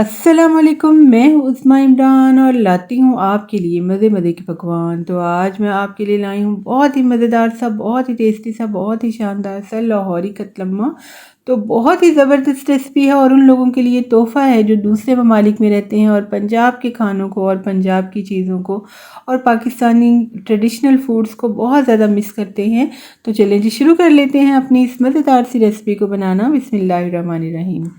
अस्सलाम वालेकुम, मैं हूँ उस्मा इमरान और लाती हूँ आपके लिए मज़े मज़े के पकवान। तो आज मैं आपके लिए लाई हूँ बहुत ही मज़ेदार सा, बहुत ही टेस्टी सा, बहुत ही शानदार सा लाहौरी कतलम्मा। तो बहुत ही ज़बरदस्त रेसिपी है और उन लोगों के लिए तोहफ़ा है जो दूसरे ममालिक में रहते हैं और पंजाब के खानों को और पंजाब की चीज़ों को और पाकिस्तानी ट्रेडिशनल फूड्स को बहुत ज़्यादा मिस करते हैं। तो चलें जी, शुरू कर लेते हैं अपनी इस मज़ेदार सी रेसिपी को बनाना। बिस्मिल्लाहिर्रहमानिर्रहीम।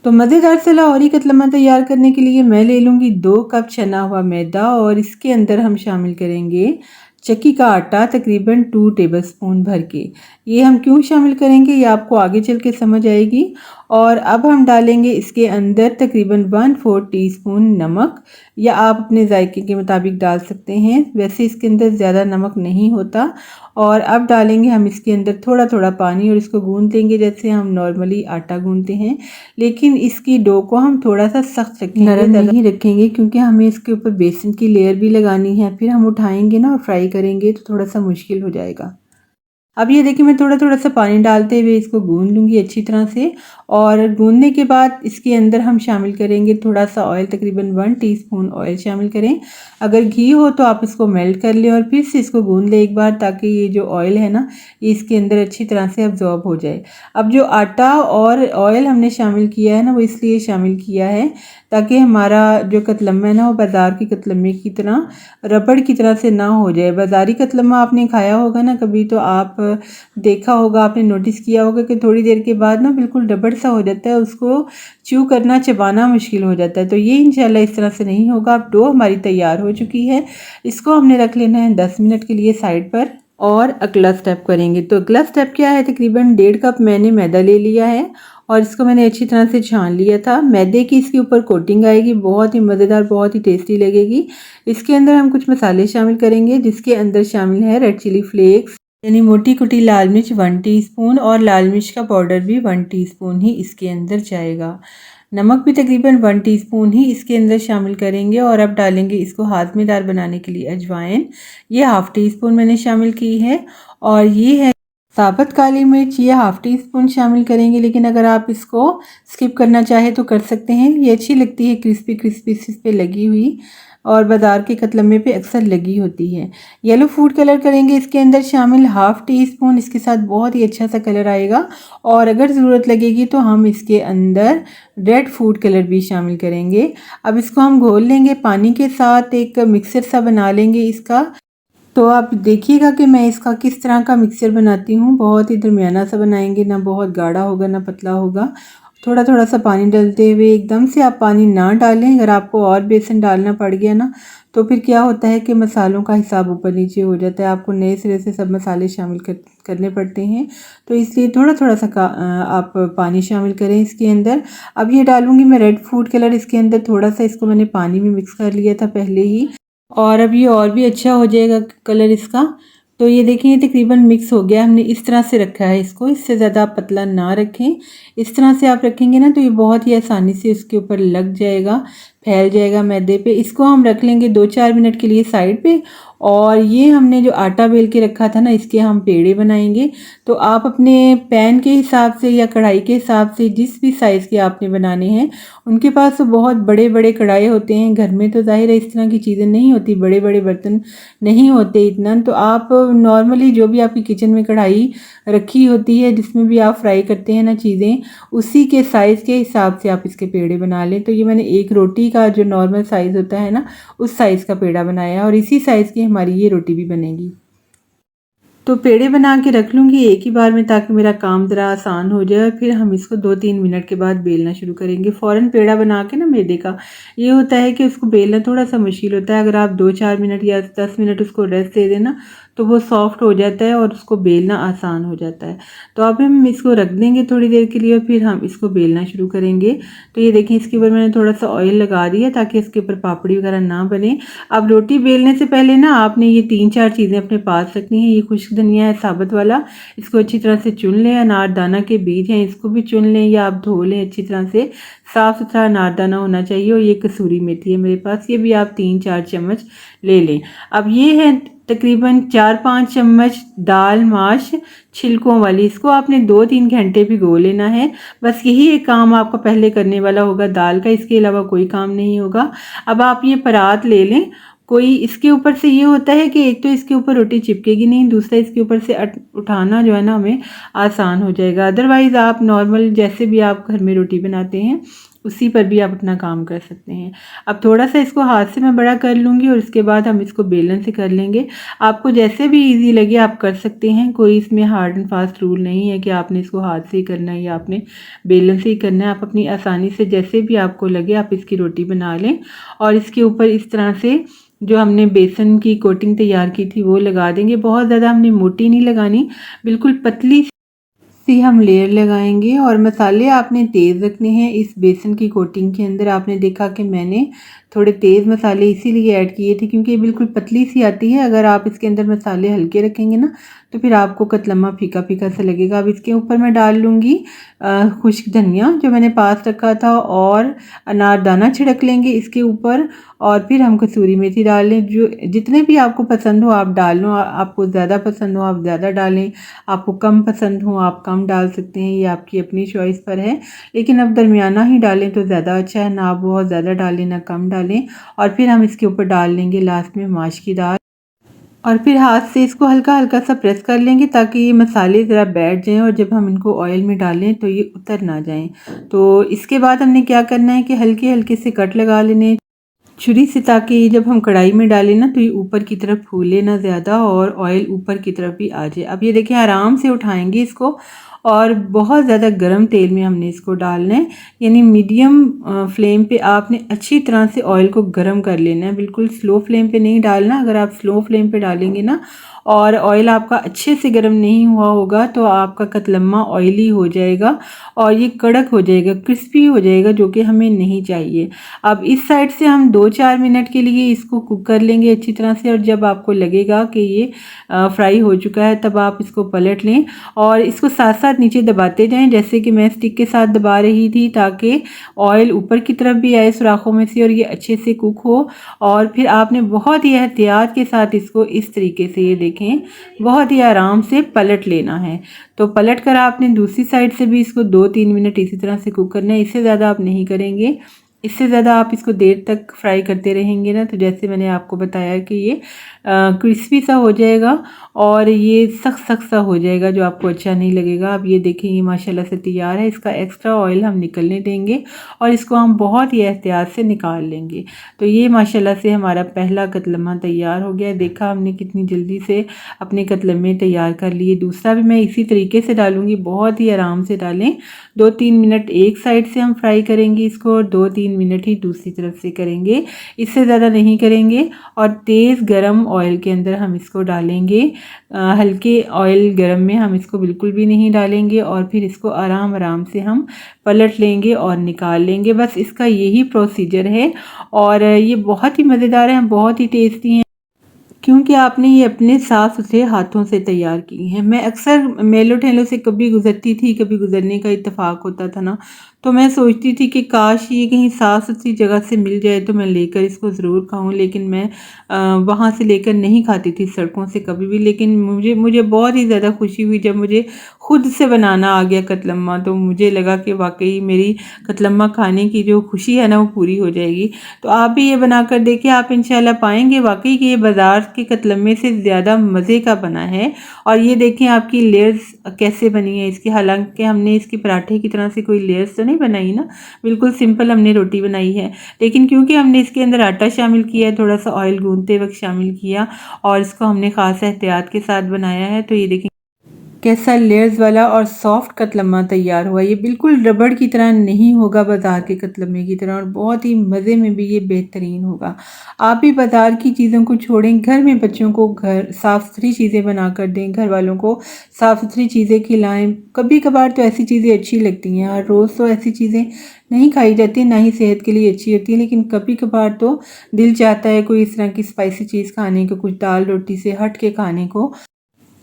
तो मज़ेदार से लाहौरी कतलम्मा तैयार करने के लिए मैं ले लूँगी 2 कप छना हुआ मैदा और इसके अंदर हम शामिल करेंगे चक्की का आटा तकरीबन 2 टेबलस्पून भर के। ये हम क्यों शामिल करेंगे ये आपको आगे चल के समझ आएगी। और अब हम डालेंगे इसके अंदर तकरीबन 1/4 टीस्पून नमक, या आप अपने जायके के मुताबिक डाल सकते हैं, वैसे इसके अंदर ज़्यादा नमक नहीं होता। और अब डालेंगे हम इसके अंदर थोड़ा थोड़ा पानी और इसको गूंद लेंगे जैसे हम नॉर्मली आटा गूंदते हैं। लेकिन इसकी डो को हम थोड़ा सा सख्त रखेंगे, नरम नहीं रखेंगे, क्योंकि हमें इसके ऊपर बेसन की लेयर भी लगानी है। फिर हम उठाएंगे ना और फ्राई करेंगे तो थोड़ा सा मुश्किल हो जाएगा। अब ये देखिए, मैं थोड़ा थोड़ा सा पानी डालते हुए इसको गूंद लूँगी अच्छी तरह से। और गूंदने के बाद इसके अंदर हम शामिल करेंगे थोड़ा सा ऑयल, तकरीबन 1 टीस्पून ऑयल शामिल करें। अगर घी हो तो आप इसको मेल्ट कर लें और फिर से इसको गूंद लें एक बार, ताकि ये जो ऑयल है ना ये इसके अंदर अच्छी तरह से अब्जॉर्ब हो जाए। अब जो आटा और ऑयल हमने शामिल किया है ना, वो इसलिए शामिल किया है ताकि हमारा जो कतलम्मा है ना वो बाज़ार की कतलम्मे की तरह रबड़ की तरह से ना हो जाए। बाज़ारी कतलम्मा आपने खाया होगा ना कभी, तो आप देखा होगा, आपने नोटिस किया होगा कि थोड़ी देर के बाद ना बिल्कुल रबड़ सा हो जाता है, उसको च्यू करना, चबाना मुश्किल हो जाता है। तो ये इंशाल्लाह इस तरह से नहीं होगा। अब डो हमारी तैयार हो चुकी है, इसको हमने रख लेना है 10 मिनट के लिए साइड पर। और अगला स्टेप करेंगे। तो अगला स्टेप क्या है, तकरीबन 1.5 कप मैंने मैदा ले लिया है और इसको मैंने अच्छी तरह से छान लिया था। मैदे की इसके ऊपर कोटिंग आएगी, बहुत ही मज़ेदार, बहुत ही टेस्टी लगेगी। इसके अंदर हम कुछ मसाले शामिल करेंगे, जिसके अंदर शामिल है रेड चिली फ्लेक्स, यानी मोटी कुटी लाल मिर्च 1 टीस्पून, और लाल मिर्च का पाउडर भी 1 टीस्पून ही इसके अंदर जाएगा। नमक भी तकरीबन 1 टीस्पून ही इसके अंदर शामिल करेंगे। और अब डालेंगे इसको हाजमेदार बनाने के लिए अजवाइन, ये ½ टीस्पून मैंने शामिल की है। और ये है साबुत काली मिर्च, ये ½ टीस्पून शामिल करेंगे, लेकिन अगर आप इसको स्किप करना चाहे तो कर सकते हैं। ये अच्छी लगती है, क्रिस्पी क्रिस्पी इस पे लगी हुई, और बाज़ार के कतलम्मे पे अक्सर लगी होती है। येलो फूड कलर करेंगे इसके अंदर शामिल ½ टीस्पून, इसके साथ बहुत ही अच्छा सा कलर आएगा। और अगर ज़रूरत लगेगी तो हम इसके अंदर रेड फूड कलर भी शामिल करेंगे। अब इसको हम घोल लेंगे पानी के साथ, एक मिक्सर सा बना लेंगे इसका। तो आप देखिएगा कि मैं इसका किस तरह का मिक्सचर बनाती हूँ। बहुत ही दरमियाना सा बनाएंगे, ना बहुत गाढ़ा होगा ना पतला होगा। थोड़ा थोड़ा सा पानी डालते हुए, एकदम से आप पानी ना डालें। अगर आपको और बेसन डालना पड़ गया ना तो फिर क्या होता है कि मसालों का हिसाब ऊपर नीचे हो जाता है, आपको नए सिरे से सब मसाले शामिल करने पड़ते हैं। तो इसलिए थोड़ा थोड़ा सा आप पानी शामिल करें इसके अंदर। अब ये डालूंगी मैं रेड फूड कलर इसके अंदर, थोड़ा सा इसको मैंने पानी में मिक्स कर लिया था पहले ही। और अब ये और भी अच्छा हो जाएगा कलर इसका। तो ये देखें, ये तकरीबन मिक्स हो गया। हमने इस तरह से रखा है इसको, इससे ज़्यादा आप पतला ना रखें। इस तरह से आप रखेंगे ना तो ये बहुत ही आसानी से उसके ऊपर लग जाएगा, फैल जाएगा मैदे पे। इसको हम रख लेंगे 2-4 मिनट के लिए साइड पे। और ये हमने जो आटा बेल के रखा था ना, इसके हम पेड़े बनाएंगे। तो आप अपने पैन के हिसाब से या कढ़ाई के हिसाब से, जिस भी साइज़ के आपने बनाने हैं, उनके पास तो बहुत बड़े बड़े कढ़ाई होते हैं, घर में तो जाहिर है इस तरह की चीज़ें नहीं होती, बड़े बड़े बर्तन नहीं होते इतना। तो आप नॉर्मली जो भी आपकी किचन में कढ़ाई रखी होती है, जिसमें भी आप फ्राई करते हैं ना चीज़ें, उसी के साइज़ के हिसाब से आप इसके पेड़े बना लें। तो ये मैंने एक रोटी का जो नॉर्मल साइज़ होता है ना, उस साइज़ का पेड़ा बनाया है, और इसी साइज़ की हमारी ये रोटी भी बनेगी। तो पेड़े बना के रख लूँगी एक ही बार में, ताकि मेरा काम ज़रा आसान हो जाए। फिर हम इसको 2-3 मिनट के बाद बेलना शुरू करेंगे। फ़ौरन पेड़ा बना के ना मैदे का ये होता है कि उसको बेलना थोड़ा सा मुश्किल होता है। अगर आप 2-4 मिनट या 10 मिनट उसको रेस्ट दे देना तो वो सॉफ्ट हो जाता है और उसको बेलना आसान हो जाता है। तो अब हम इसको रख देंगे थोड़ी देर के लिए और फिर हम इसको बेलना शुरू करेंगे। तो ये देखें, इसके ऊपर मैंने थोड़ा सा ऑयल लगा दिया ताकि इसके ऊपर पापड़ी वगैरह ना बने। अब रोटी बेलने से पहले ना आपने ये 3-4 चीज़ें अपने पास रखनी है। ये खुश्क धनिया है साबुत वाला, इसको अच्छी तरह से चुन लें। अनारदाना के बीज हैं, इसको भी चुन लें या आप धो लें अच्छी तरह से। साफ़ सुथरा अनारदाना होना चाहिए। और ये कसूरी मेथी है मेरे पास, ये भी आप 3-4 चम्मच ले लें। अब ये है तकरीबन 4-5 चम्मच दाल माश छिलकों वाली, इसको आपने 2-3 घंटे भिगो लेना है। बस यही एक काम आपका पहले करने वाला होगा दाल का, इसके अलावा कोई काम नहीं होगा। अब आप ये परात ले लें कोई, इसके ऊपर से ये होता है कि एक तो इसके ऊपर रोटी चिपकेगी नहीं, दूसरा इसके ऊपर से उठाना जो है ना हमें आसान हो जाएगा। अदरवाइज़ आप नॉर्मल जैसे भी आप घर में रोटी बनाते हैं उसी पर भी आप अपना काम कर सकते हैं। अब थोड़ा सा इसको हाथ से मैं बड़ा कर लूँगी और उसके बाद हम इसको बेलन से कर लेंगे। आपको जैसे भी इजी लगे आप कर सकते हैं, कोई इसमें हार्ड एंड फास्ट रूल नहीं है कि आपने इसको हाथ से ही करना है या आपने बेलन से ही करना है। आप अपनी आसानी से जैसे भी आपको लगे आप इसकी रोटी बना लें और इसके ऊपर इस तरह से जो हमने बेसन की कोटिंग तैयार की थी वो लगा देंगे। बहुत ज़्यादा हमने मोटी नहीं लगानी, बिल्कुल पतली सी हम लेयर लगाएंगे। और मसाले आपने तेज़ रखने हैं इस बेसन की कोटिंग के अंदर। आपने देखा कि मैंने थोड़े तेज़ मसाले इसीलिए ऐड किए थे क्योंकि ये बिल्कुल पतली सी आती है। अगर आप इसके अंदर मसाले हल्के रखेंगे ना तो फिर आपको कतलम्मा फीका फीका सा लगेगा। अब इसके ऊपर मैं डाल लूँगी खुश्क धनिया जो मैंने पास रखा था, और अनारदाना छिड़क लेंगे इसके ऊपर, और फिर हम कसूरी मेथी डाल लें। जो जितने भी आपको पसंद हो आप डाल लो, आपको ज़्यादा पसंद हो आप ज़्यादा डालें, आपको कम पसंद हो आप कम डाल सकते हैं, ये आपकी अपनी चॉइस पर है। लेकिन अब दरमियाना ही डालें तो ज़्यादा अच्छा है, ना आप बहुत ज़्यादा डालें ना कम डालें। और फिर हम इसके ऊपर डाल लेंगे लास्ट में माश की दाल, और फिर हाथ से इसको हल्का हल्का सा प्रेस कर लेंगे ताकि ये मसाले ज़रा बैठ जाएं और जब हम इनको ऑयल में डालें तो ये उतर ना जाएं। तो इसके बाद हमने क्या करना है कि हल्के हल्के से कट लगा लेने छुरी से, ताकि ये जब हम कढ़ाई में डालें ना तो ये ऊपर की तरफ फूले ना ज़्यादा और ऑयल ऊपर की तरफ भी आ जाए। अब ये देखें आराम से उठाएंगे इसको, और बहुत ज़्यादा गर्म तेल में हमने इसको डालना है, यानी मीडियम फ्लेम पे आपने अच्छी तरह से ऑयल को गर्म कर लेना है। बिल्कुल स्लो फ्लेम पे नहीं डालना। अगर आप स्लो फ्लेम पे डालेंगे ना और ऑयल आपका अच्छे से गर्म नहीं हुआ होगा तो आपका कतलम्मा ऑयली हो जाएगा और ये कड़क हो जाएगा, क्रिस्पी हो जाएगा, जो कि हमें नहीं चाहिए। अब इस साइड से हम 2-4 मिनट के लिए इसको कुक कर लेंगे अच्छी तरह से, और जब आपको लगेगा कि ये फ्राई हो चुका है तब आप इसको पलट लें और इसको साथ साथ नीचे दबाते जाएं, जैसे कि मैं स्टिक के साथ दबा रही थी, ताकि ऑयल ऊपर की तरफ भी आए सुराखों में से और ये अच्छे से कुक हो। और फिर आपने बहुत ही एहतियात के साथ इसको इस तरीके से, ये देखें, बहुत ही आराम से पलट लेना है। तो पलट कर आपने दूसरी साइड से भी इसको 2-3 मिनट इसी तरह से कुक करना है। इससे ज़्यादा आप नहीं करेंगे, इससे ज़्यादा आप इसको देर तक फ्राई करते रहेंगे ना तो जैसे मैंने आपको बताया कि ये क्रिस्पी सा हो जाएगा और ये सख्त सख्त सा हो जाएगा, जो आपको अच्छा नहीं लगेगा। अब ये देखें ये माशाल्लाह से तैयार है। इसका एक्स्ट्रा ऑयल हम निकलने देंगे और इसको हम बहुत ही एहतियात से निकाल लेंगे। तो ये माशाल्लाह से हमारा पहला कतलम्मा तैयार हो गया। देखा हमने कितनी जल्दी से अपने कतलम्मे तैयार कर लिए। दूसरा भी मैं इसी तरीके से डालूँगी, बहुत ही आराम से डालें। 2-3 मिनट एक साइड से हम फ्राई करेंगे इसको और 2-3 मिनट ही दूसरी तरफ से करेंगे, इससे ज़्यादा नहीं करेंगे। और तेज़ गरम ऑयल के अंदर हम इसको डालेंगे, हल्के ऑयल गरम में हम इसको बिल्कुल भी नहीं डालेंगे, और फिर इसको आराम आराम से हम पलट लेंगे और निकाल लेंगे। बस इसका यही प्रोसीजर है और ये बहुत ही मज़ेदार है, बहुत ही टेस्टी हैं क्योंकि आपने ये अपने साफ़ सुथरे हाथों से तैयार की हैं। मैं अक्सर मेलों ठेलों से कभी गुज़रती थी, कभी गुज़रने का इत्तेफाक होता था ना, तो मैं सोचती थी कि काश ये कहीं साफ़ सुथरी जगह से मिल जाए तो मैं लेकर इसको ज़रूर खाऊं, लेकिन मैं वहाँ से लेकर नहीं खाती थी सड़कों से कभी भी। लेकिन मुझे मुझे बहुत ही ज़्यादा खुशी हुई जब मुझे खुद से बनाना आ गया कतलम्मा, तो मुझे लगा कि वाकई मेरी कतलम्मा खाने की जो खुशी है ना वो पूरी हो जाएगी। तो आप भी ये बनाकर देखिए, आप इंशाल्लाह पाएंगे वाकई कि ये बाज़ार के कतलम्मे से ज़्यादा मज़े का बना है। और ये देखें आपकी लेयर्स कैसे बनी है इसकी, हालांकि हमने इसकी पराठे की तरह से कोई लेयर्स तो नहीं बनाई ना, बिल्कुल सिंपल हमने रोटी बनाई है। लेकिन क्योंकि हमने इसके अंदर आटा शामिल किया है, थोड़ा सा ऑयल गूंदते वक्त शामिल किया और इसको हमने ख़ास एहतियात के साथ बनाया है, तो ये देखें कैसा लेयर्स वाला और सॉफ्ट कतलम्मा तैयार हुआ। ये बिल्कुल रबड़ की तरह नहीं होगा बाज़ार के कतलम्मे की तरह, और बहुत ही मज़े में भी ये बेहतरीन होगा। आप भी बाज़ार की चीज़ों को छोड़ें, घर में बच्चों को घर साफ़ सुथरी चीज़ें बना कर दें, घर वालों को साफ़ सुथरी चीज़ें खिलाएं। कभी कभार तो ऐसी चीज़ें अच्छी लगती हैं, हर रोज़ तो ऐसी चीज़ें नहीं खाई जाती, ना ही सेहत के लिए अच्छी होती है, लेकिन कभी कभार तो दिल चाहता है कोई इस तरह की स्पाइसी चीज़ खाने को, कुछ दाल रोटी से हट के खाने को।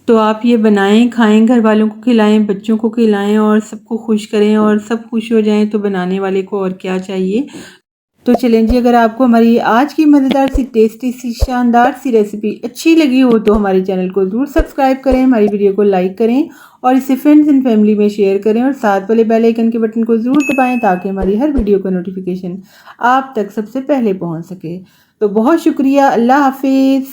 तो आप ये बनाएं, खाएं, घर वालों को खिलाएं, बच्चों को खिलाएं और सबको खुश करें, और सब खुश हो जाएं तो बनाने वाले को और क्या चाहिए। तो चलें जी, अगर आपको हमारी आज की मज़ेदार सी टेस्टी सी शानदार सी रेसिपी अच्छी लगी हो तो हमारे चैनल को ज़रूर सब्सक्राइब करें, हमारी वीडियो को लाइक करें और इसे फ्रेंड्स एंड फैमिली में शेयर करें और साथ वाले बेल आइकन के बटन को ज़रूर दबाएं ताकि हमारी हर वीडियो का नोटिफिकेशन आप तक सबसे पहले पहुंच सके। तो बहुत शुक्रिया, अल्लाह हाफिज़।